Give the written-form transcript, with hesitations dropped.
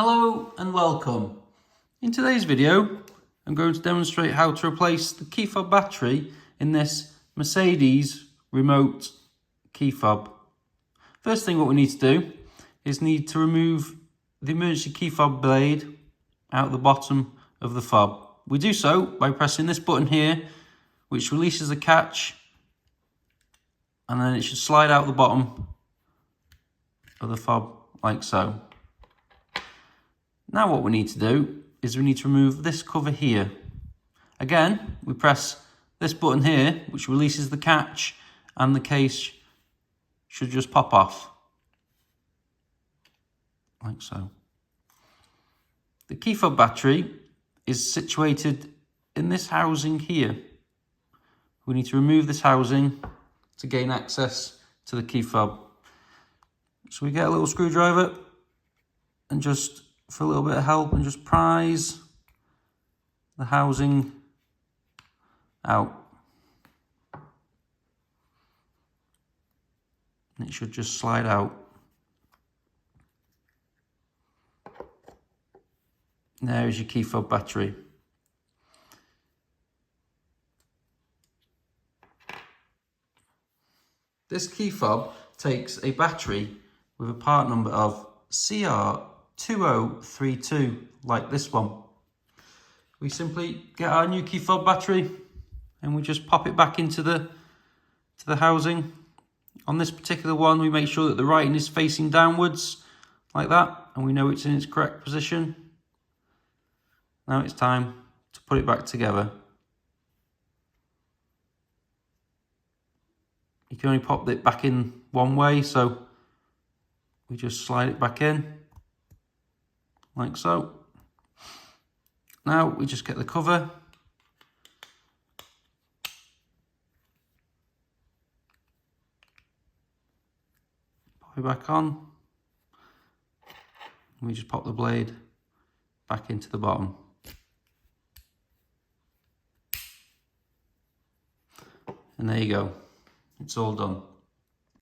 Hello and welcome. In today's video, I'm going to demonstrate how to replace the key fob battery in this Mercedes remote key fob. First thing what we need to do is remove the emergency key fob blade out the bottom of the fob. We do so by pressing this button here, which releases the catch, and then it should slide out the bottom of the fob like so. Now what we need to do is remove this cover here. Again, we press this button here, which releases the catch, and the case should just pop off, like so. The key fob battery is situated in this housing here. We need to remove this housing to gain access to the key fob. So we get a little screwdriver and just, for a little bit of help, and just prise the housing out. And it should just slide out. There is your key fob battery. This key fob takes a battery with a part number of CR2032, like this one. We simply get our new key fob battery and we just pop it back into the housing. On this particular one, we make sure that the writing is facing downwards, like that, and we know it's in its correct position. Now it's time to put it back together. You can only pop it back in one way, so we just slide it back in, like so. Now we just get the cover, pop it back on, and we just pop the blade back into the bottom. And there you go, it's all done.